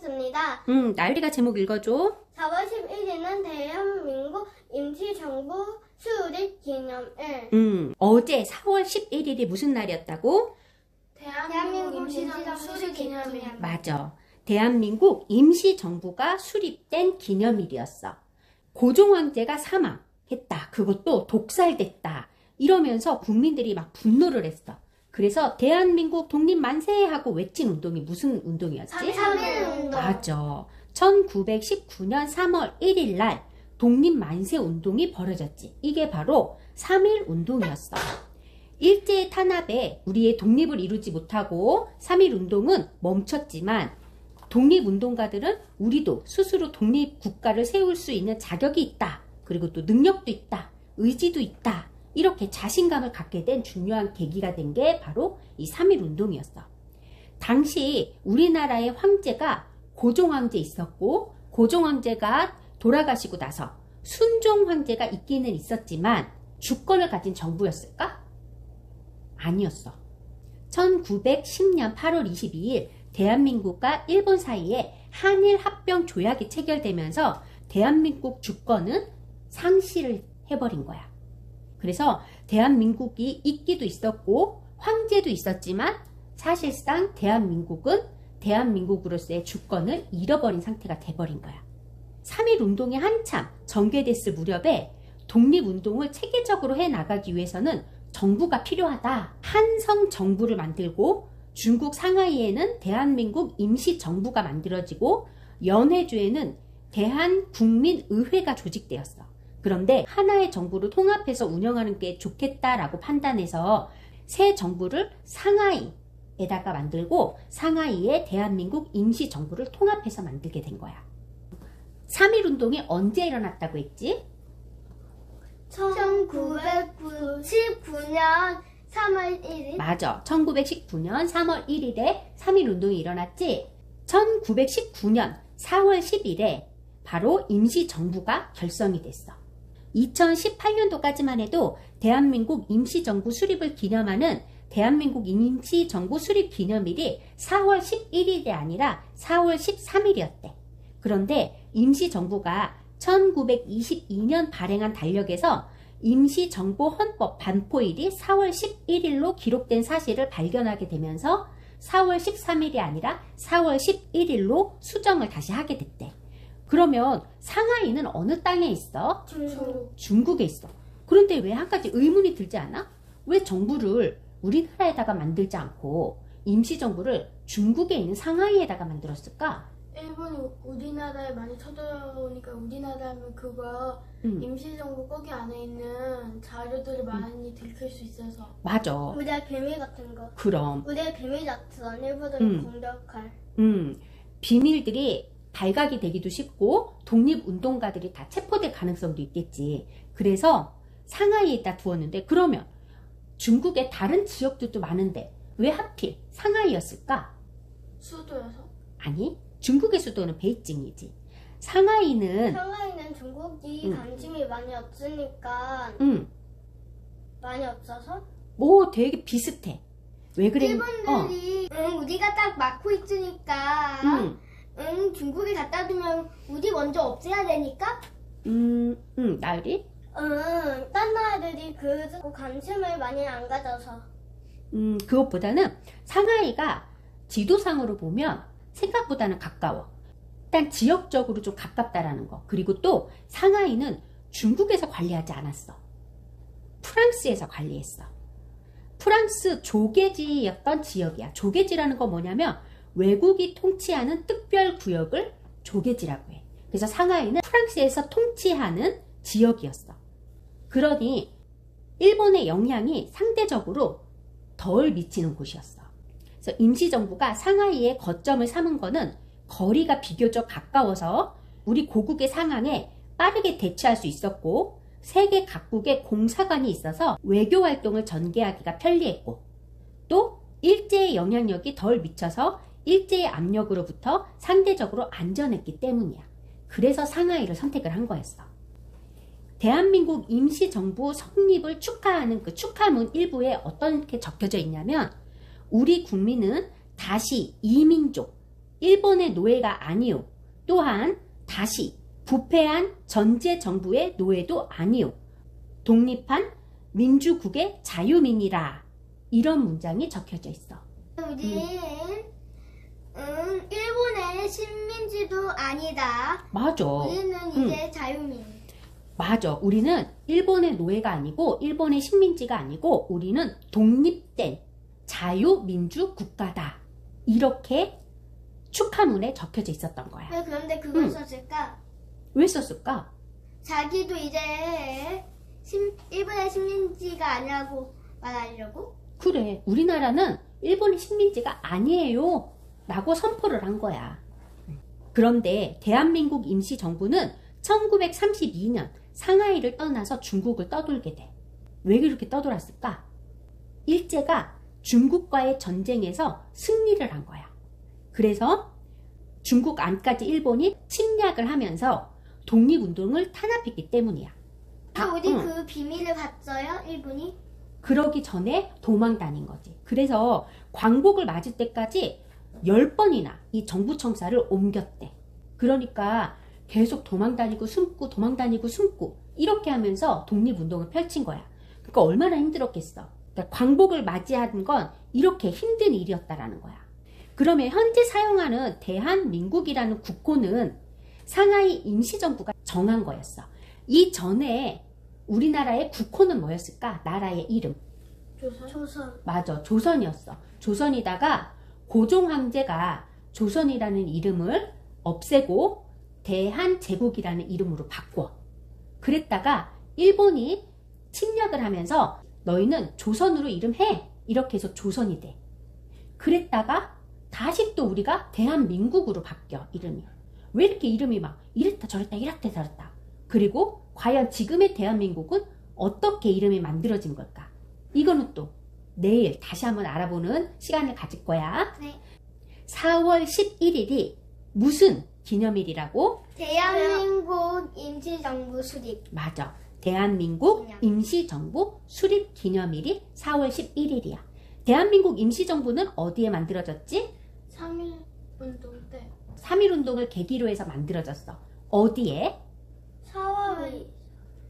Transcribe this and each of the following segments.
읽겠습니다. 나유리가 제목 읽어줘. 4월 11일은 대한민국 임시정부 수립 기념일. 어제 4월 11일이 무슨 날이었다고? 대한민국 임시정부 수립 기념일. 맞아. 대한민국 임시정부가 수립된 기념일이었어. 고종황제가 사망했다. 그것도 독살됐다. 이러면서 국민들이 막 분노를 했어. 그래서 대한민국 독립 만세 하고 외친 운동이 무슨 운동이었지? 3.1운동. 맞아. 1919년 3월 1일 날 독립 만세 운동이 벌어졌지. 이게 바로 3.1 운동이었어. 일제의 탄압에 우리의 독립을 이루지 못하고 3.1 운동은 멈췄지만 독립운동가들은 우리도 스스로 독립국가를 세울 수 있는 자격이 있다. 그리고 또 능력도 있다. 의지도 있다. 이렇게 자신감을 갖게 된 중요한 계기가 된 게 바로 이 3.1 운동이었어. 당시 우리나라의 황제가 고종황제 있었고 고종황제가 돌아가시고 나서 순종황제가 있기는 있었지만 주권을 가진 정부였을까? 아니었어. 1910년 8월 22일 대한민국과 일본 사이에 한일 합병 조약이 체결되면서 대한민국 주권은 상실을 해버린 거야. 그래서 대한민국이 있기도 있었고 황제도 있었지만 사실상 대한민국은 대한민국으로서의 주권을 잃어버린 상태가 돼버린 거야. 3.1 운동이 한참 전개됐을 무렵에 독립운동을 체계적으로 해나가기 위해서는 정부가 필요하다. 한성 정부를 만들고 중국 상하이에는 대한민국 임시정부가 만들어지고 연해주에는 대한국민의회가 조직되었어. 그런데 하나의 정부를 통합해서 운영하는 게 좋겠다라고 판단해서 새 정부를 상하이에다가 만들고 상하이에 대한민국 임시정부를 통합해서 만들게 된 거야. 3.1 운동이 언제 일어났다고 했지? 1999년 3월 1일. 맞아. 1919년 3월 1일에 3.1 운동이 일어났지. 1919년 4월 10일에 바로 임시정부가 결성이 됐어. 2018년도까지만 해도 대한민국 임시정부 수립을 기념하는 대한민국 임시정부 수립 기념일이 4월 11일이 아니라 4월 13일이었대. 그런데 임시정부가 1922년 발행한 달력에서 임시정부 헌법 반포일이 4월 11일로 기록된 사실을 발견하게 되면서 4월 13일이 아니라 4월 11일로 수정을 다시 하게 됐대. 그러면 상하이는 어느 땅에 있어? 중국에 있어. 그런데 왜 한 가지 의문이 들지 않아? 왜 정부를 우리나라에다가 만들지 않고 임시정부를 중국에 있는 상하이에다가 만들었을까? 일본이 우리나라에 많이 쳐들어오니까 우리나라는 그거 임시정부 거기 안에 있는 자료들을 많이 들킬 수 있어서. 맞아. 우리의 비밀 같은 거. 그럼. 우리의 비밀 같은 일부들을 공격할. 비밀들이 발각이 되기도 쉽고 독립운동가들이 다 체포될 가능성도 있겠지. 그래서 상하이에다 두었는데 그러면 중국의 다른 지역들도 많은데 왜 하필 상하이였을까? 수도여서? 아니, 중국의 수도는 베이징이지. 상하이는 중국이 관심이 많이 없으니까 많이 없어서? 뭐 되게 비슷해. 왜 그래? 일본들이 우리가 딱 막고 있으니까 중국에 갖다 두면 우리 먼저 없애야 되니까? 나으리? 딴 나라들이 그 관심을 많이 안 가져서. 그것보다는 상하이가 지도상으로 보면 생각보다는 가까워. 일단 지역적으로 좀 가깝다라는 거. 그리고 또 상하이는 중국에서 관리하지 않았어. 프랑스에서 관리했어. 프랑스 조개지였던 지역이야. 조개지라는 건 뭐냐면 외국이 통치하는 특별구역을 조개지라고 해. 그래서 상하이는 프랑스에서 통치하는 지역이었어. 그러니 일본의 영향이 상대적으로 덜 미치는 곳이었어. 그래서 임시정부가 상하이에 거점을 삼은 거는 거리가 비교적 가까워서 우리 고국의 상황에 빠르게 대처할 수 있었고 세계 각국에 공사관이 있어서 외교 활동을 전개하기가 편리했고 또 일제의 영향력이 덜 미쳐서 일제의 압력으로부터 상대적으로 안전했기 때문이야. 그래서 상하이를 선택을 한 거였어. 대한민국 임시정부 성립을 축하하는 그 축하문 일부에 어떻게 적혀져 있냐면 우리 국민은 다시 이민족, 일본의 노예가 아니요. 또한 다시 부패한 전제 정부의 노예도 아니요. 독립한 민주국의 자유민이라. 이런 문장이 적혀져 있어. 우리는 일본의 식민지도 아니다. 맞아. 우리는 이제 자유민. 맞아. 우리는 일본의 노예가 아니고 일본의 식민지가 아니고 우리는 독립된 자유민주 국가다. 이렇게 축하문에 적혀져 있었던 거야. 그런데 그걸 썼을까? 왜 썼을까? 자기도 이제 일본의 식민지가 아니라고 말하려고? 그래. 우리나라는 일본의 식민지가 아니에요. 라고 선포를 한 거야. 그런데 대한민국 임시정부는 1932년 상하이를 떠나서 중국을 떠돌게 돼. 왜 그렇게 떠돌았을까? 일제가 중국과의 전쟁에서 승리를 한 거야. 그래서 중국 안까지 일본이 침략을 하면서 독립운동을 탄압했기 때문이야. 우리 그 비밀을 봤어요? 일본이? 그러기 전에 도망 다닌 거지. 그래서 광복을 맞을 때까지 10번이나 이 정부 청사를 옮겼대. 그러니까 계속 도망 다니고 숨고 도망 다니고 숨고 이렇게 하면서 독립운동을 펼친 거야. 그러니까 얼마나 힘들었겠어. 그러니까 광복을 맞이하는 건 이렇게 힘든 일이었다라는 거야. 그러면 현재 사용하는 대한민국이라는 국호는 상하이 임시정부가 정한 거였어. 이 전에 우리나라의 국호는 뭐였을까? 나라의 이름. 조선. 맞아. 조선이었어. 조선이다가 고종 황제가 조선이라는 이름을 없애고 대한제국이라는 이름으로 바꿔. 그랬다가 일본이 침략을 하면서 너희는 조선으로 이름해. 이렇게 해서 조선이 돼. 그랬다가 다시 또 우리가 대한민국으로 바뀌어. 이름이. 왜 이렇게 이름이 막 이랬다 저랬다 이랬다 저랬다. 그리고 과연 지금의 대한민국은 어떻게 이름이 만들어진 걸까? 이거는 또 내일 다시 한번 알아보는 시간을 가질 거야. 네. 4월 11일이 무슨 기념일이라고? 대한민국 임시정부 수립. 맞아. 대한민국 기념. 임시정부 수립 기념일이 4월 11일이야. 대한민국 임시정부는 어디에 만들어졌지? 3.1운동 때. 3.1운동을 계기로 해서 만들어졌어. 어디에?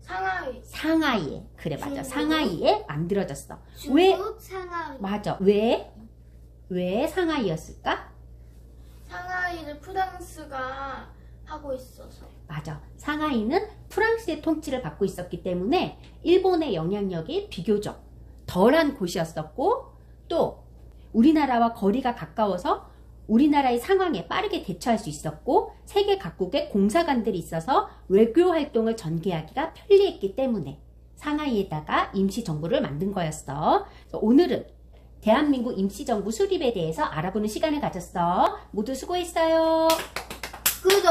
상하이. 상하이에. 그래 맞아. 중국. 상하이에 만들어졌어. 중국 왜? 상하이. 맞아. 왜 상하이였을까? 상하이를 프랑스가 하고 있어서. 맞아. 상하이는 프랑스의 통치를 받고 있었기 때문에 일본의 영향력이 비교적 덜한 곳이었었고 또 우리나라와 거리가 가까워서 우리나라의 상황에 빠르게 대처할 수 있었고 세계 각국의 공사관들이 있어서 외교 활동을 전개하기가 편리했기 때문에 상하이에다가 임시정부를 만든 거였어. 그래서 오늘은 대한민국 임시정부 수립에 대해서 알아보는 시간을 가졌어. 모두 수고했어요. 구독.